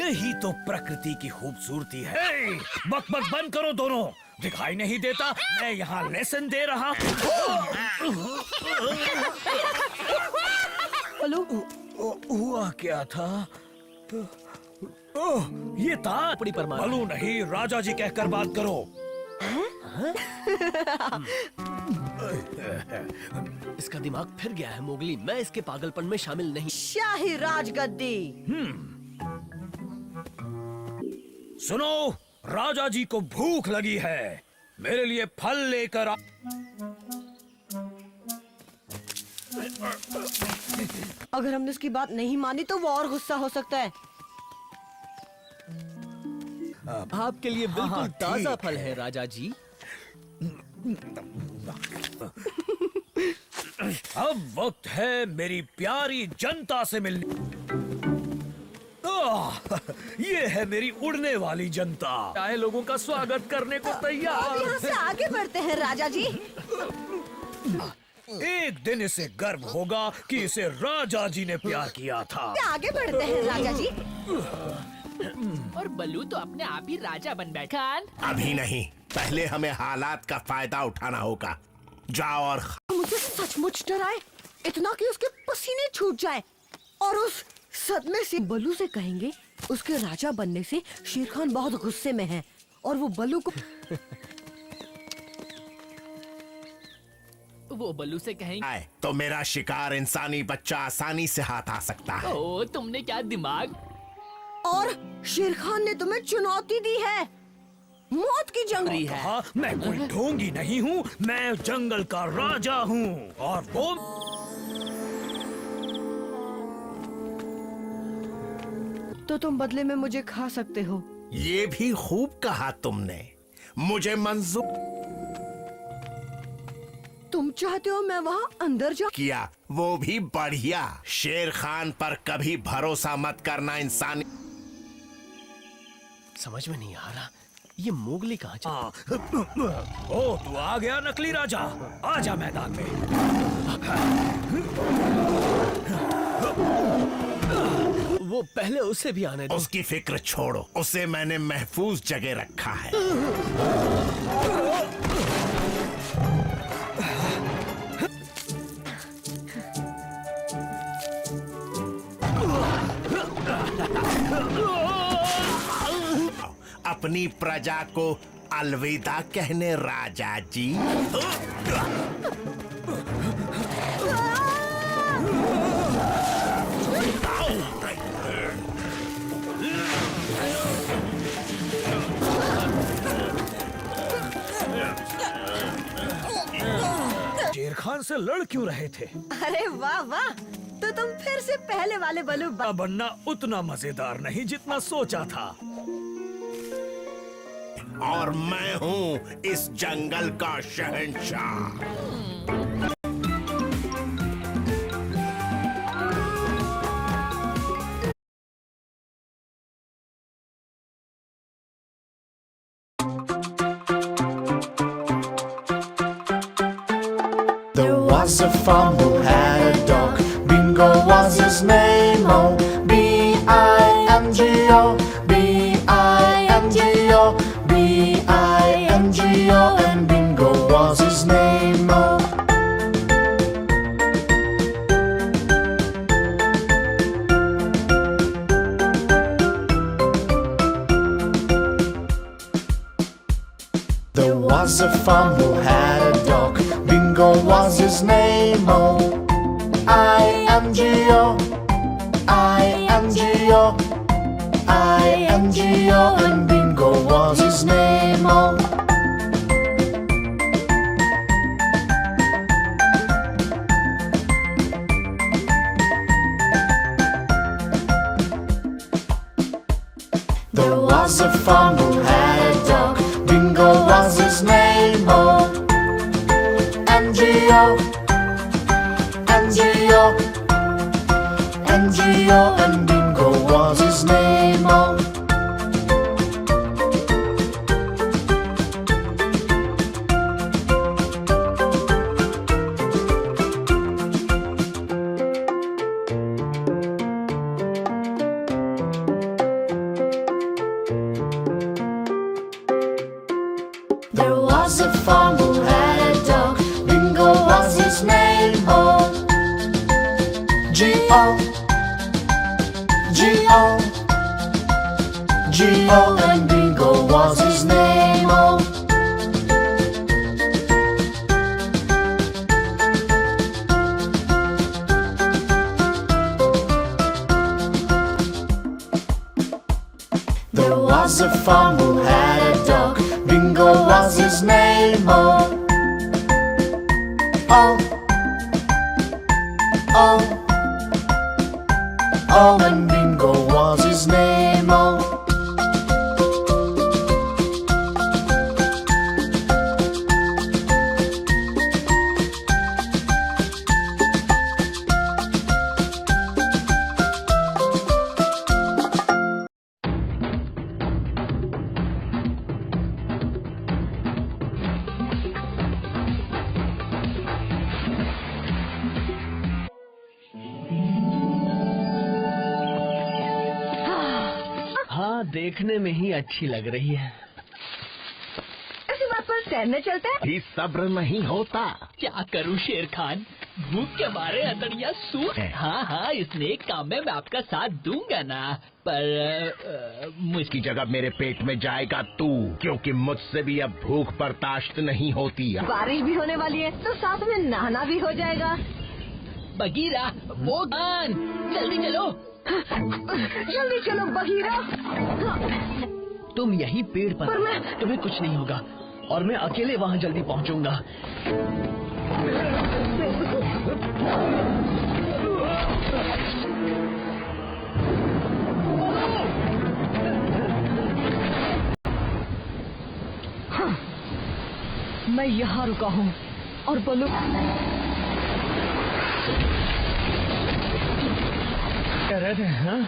यही तो प्रकृति की खूबसूरती है। बक बक बंद करो दोनों, दिखाई नहीं देता मैं यहाँ लेसन दे रहा हूँ। हेलो, हुआ क्या था? ओह, ये था बड़ी परमार। बलू नहीं, राजा जी कहकर बात करो। इसका दिमाग फिर गया है मोगली। मैं इसके पागलपन में शामिल नहीं। शाही राजगद्दी। सुनो, राजा जी को भूख लगी है, मेरे लिए फल लेकर आ। अगर हमने उसकी बात नहीं मानी तो वो और गुस्सा हो सकता है। आपके लिए बिल्कुल ताजा फल है राजा जी। अब वक्त है मेरी प्यारी जनता से मिलने। ये है मेरी उड़ने वाली जनता, चाहे लोगों का स्वागत करने को तैयार। यहाँ से आगे बढ़ते हैं राजा जी। एक दिन इसे गर्व होगा कि इसे राजा जी ने प्यार किया था। आगे बढ़ते हैं राजा जी। और बल्लू तो अपने आप ही राजा बन बैठा। अभी नहीं, पहले हमें हालात का फायदा उठाना होगा। जाओ और मुझे सचमुच डराए, इतना कि उसके पसीने छूट जाए, और उस सदमे से बल्लू से कहेंगे उसके राजा बनने से शेर खान बहुत गुस्से में है, और वो बल्लू को वो बल्लू से कहेंगे आए तो मेरा शिकार इंसानी बच्चा आसानी से हाथ आ सकता है। ओ तुमने क्या दिमाग। और शेर खान ने तुम्हें चुनौती दी है, मौत की जंग है। कहा मैं कोई ढोंगी नहीं हूँ, मैं जंगल का राजा हूँ, और वो तो तुम बदले में मुझे खा सकते हो। ये भी खूब कहा तुमने, मुझे मंजूर तुम चाहते हो मैं वहाँ अंदर जाऊं? किया, वो भी बढ़िया। शेर खान पर कभी भरोसा मत करना इंसानी। समझ में नहीं आ रहा ये मोगली कहाँ चला। ओ तू आ गया नकली राजा, आजा मैदान में। वो पहले उसे भी आने दो। उसकी फिक्र छोड़ो, उसे मैंने महफूज जगह रखा है। अपनी प्रजा को अलविदा कहने राजा जी। शेर खान से लड़ क्यों रहे थे? अरे वाह वाह, तो तुम फिर से पहले वाले बल्लू बनना उतना मजेदार नहीं जितना सोचा था। और मैं हूँ इस जंगल का शहंशाह। There was a farm who had a dog. Bingo was his name. Oh, B-I-N-G-O, B-I-N-G-O, B-I-N-G-O, and Bingo was his name. Oh. There was a farm who had a dog. Bingo was his name. Oh, I-N-G-O, I-N-G-O, I-N-G-O, and Bingo was his name. Oh. There was a farm who had a dog. Bingo was his name. Oh, N-G-O, N-G-O, N-G-O, and Bingo was his name. Oh. Oh, and Bingo was his name. Oh. There was a farm who had a dog. Bingo was his name. Oh. Oh. Oh. Oh, and Bingo was his name. Oh. हाँ, देखने में ही अच्छी लग रही है। ऐसी बात पर तैरने चलते हैं। भी सब्र नहीं होता। क्या करूं शेर खान, भूख के मारे अतड़िया सूख। हाँ हाँ, इस नेक काम में मैं आपका साथ दूंगा ना, पर इसकी जगह मेरे पेट में जाएगा तू, क्योंकि मुझसे भी अब भूख बर्दाश्त नहीं होती। बारिश भी होने वाली है तो साथ में नहाना भी हो जाएगा। बगीरा, वो जल्दी चलो। जल्दी चलो बगीरा। तुम यही पेड़ पर पर मैं- तुम्हें कुछ नहीं होगा और मैं अकेले वहाँ जल्दी पहुँचूंगा। मैं यहाँ रुका हूँ और बलू कह रहे थे हाँ?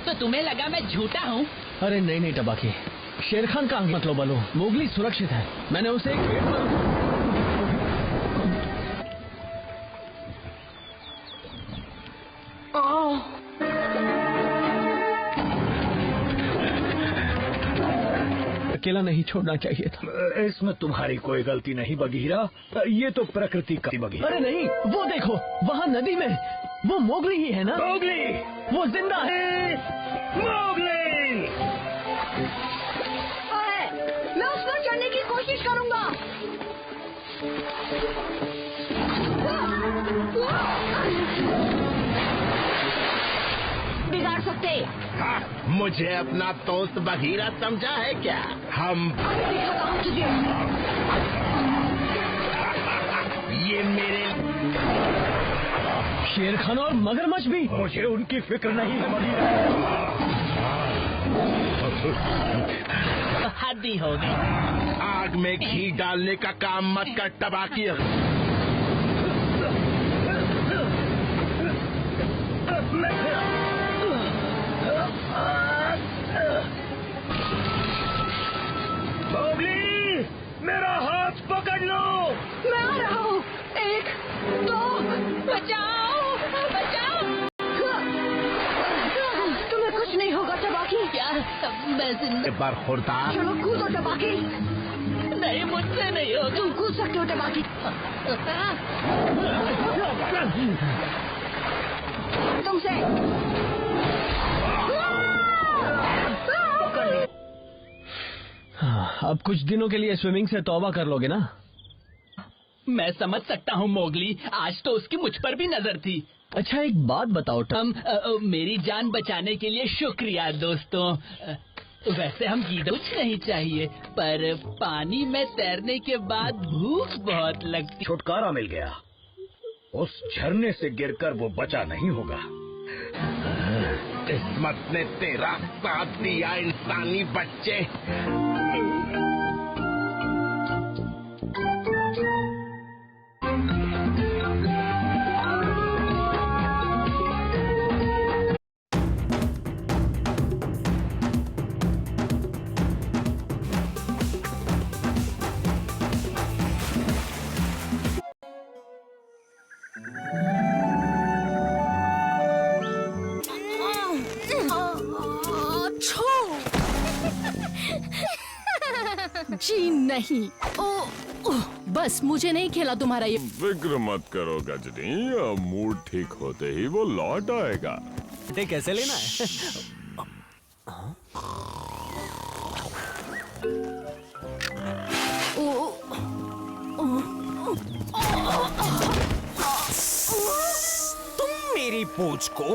तो तुम्हें लगा मैं झूठा हूँ? अरे नहीं नहीं टबाकी, शेर खान का मत लो बलो, मोगली सुरक्षित है। मैंने उसे एक पेड़ पर अकेला नहीं छोड़ना चाहिए था। इसमें तुम्हारी कोई गलती नहीं बगीरा, ये तो प्रकृति का बगीरा। अरे नहीं, वो देखो वहाँ नदी में वो मोगली ही है ना। मोगली, वो जिंदा है। मोगली। मैं उस पर चढ़ने की कोशिश करूंगा। बिगाड़ सकते। हाँ, मुझे अपना दोस्त बघीरा समझा है क्या? हम तुझे ये मेरे शेर खान और मगरमच्छ भी। मुझे उनकी फिक्र नहीं है बगीरा। हद ही हो गई। आग में घी डालने का काम मत कर टबाकी। मोगली, मेरा हाथ पकड़ लो। मैं आ रहा हूँ। 1 2 बचाओ बचाओ। तुम्हें कुछ नहीं होगा टबाकी। क्या मैं जिंदा? बरखुरदार। चलो कूदो टबाकी। नहीं, मुझसे नहीं होगा। तुम कूद सकते हो टबाकी। तुमसे हाँ, अब कुछ दिनों के लिए स्विमिंग से तौबा कर लोगे ना। मैं समझ सकता हूँ मोगली, आज तो उसकी मुझ पर भी नजर थी। अच्छा एक बात बताओ मेरी जान बचाने के लिए शुक्रिया दोस्तों। वैसे हम गीत कुछ नहीं चाहिए, पर पानी में तैरने के बाद भूख बहुत लगती। छुटकारा मिल गया। उस झरने से गिरकर वो बचा नहीं होगा। किस्मत ने तेरा साथ दिया इंसानी बच्चे। जी नहीं। बस मुझे नहीं खेला तुम्हारा ये। फिक्र मत करो गजनी, अब मूड ठीक होते ही वो लौट आएगा। कैसे लेना है? पूंछ को।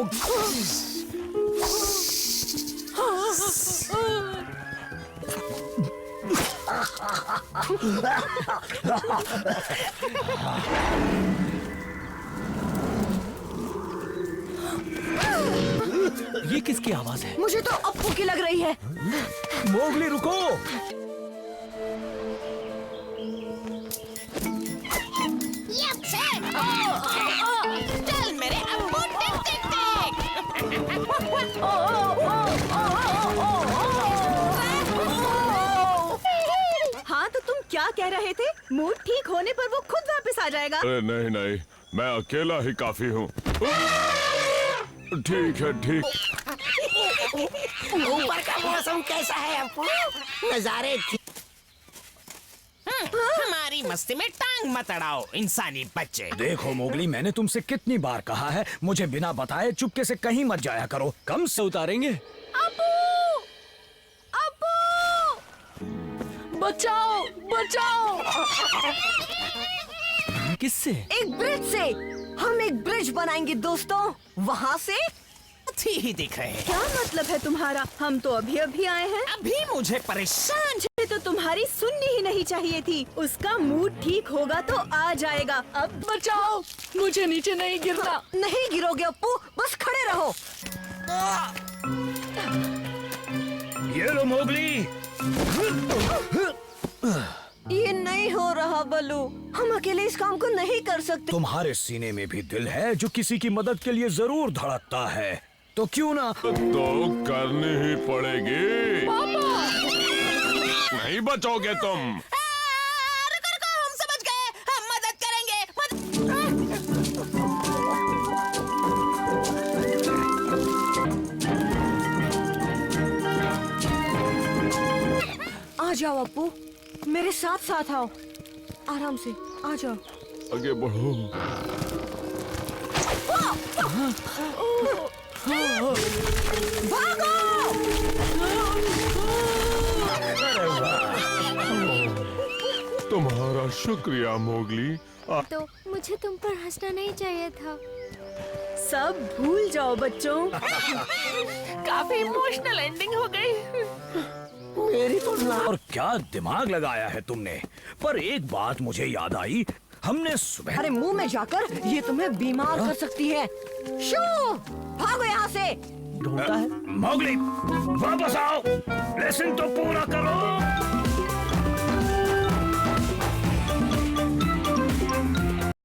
ये किसकी आवाज है? मुझे तो अप्पू की लग रही है। मोगली रुको। चल मेरे अब्बू, टिक टिक टिक। हाँ तो तुम क्या कह रहे थे? मूड ठीक होने पर वो खुद वापस आ जाएगा। अरे नहीं नहीं, मैं अकेला ही काफी हूँ। ठीक है ठीक। ऊपर का मौसम कैसा है अप्पू? नजारे हमारी मस्ती में टांग मत अड़ाओ इंसानी बच्चे। देखो मोगली, मैंने तुमसे कितनी बार कहा है, मुझे बिना बताए चुपके से कहीं मत जाया करो। कम से उतारेंगे। बचाओ बचाओ। किससे? एक ब्रिज से। हम एक ब्रिज बनाएंगे दोस्तों, वहाँ से। ही दिख रहे हैं। क्या मतलब है तुम्हारा? हम तो अभी अभी आए हैं। अभी मुझे परेशान। मुझे तो तुम्हारी सुननी ही नहीं चाहिए थी। उसका मूड ठीक होगा तो आ जाएगा। अब बचाओ, मुझे नीचे नहीं गिरना। नहीं गिरोगे अप्पू, बस खड़े रहो। ये लो मोगली। ये नहीं हो रहा बलू, हम अकेले इस काम को नहीं कर सकते। तुम्हारे सीने में भी दिल है जो किसी की मदद के लिए जरूर धड़कता है, तो क्यों ना। तो करनी ही पड़ेगी। नहीं बचोगे तुम। रुको, हम समझ गए, हम मदद करेंगे। आ जाओ अप्पू, मेरे साथ साथ आओ। आराम से आ जाओ। आगे बढ़ो। भागो! तुम्हारा शुक्रिया मोगली। तो मुझे तुम पर हंसना नहीं चाहिए था। सब भूल जाओ बच्चों। काफी इमोशनल एंडिंग हो गई। मेरी तो और क्या दिमाग लगाया है तुमने। पर एक बात मुझे याद आई, हमने सुबह। अरे मुंह में जाकर ये तुम्हें बीमार कर सकती है। शू, भागो यहाँ से। ढूंढता है। मोगली वापस आओ, लेसन तो पूरा करो।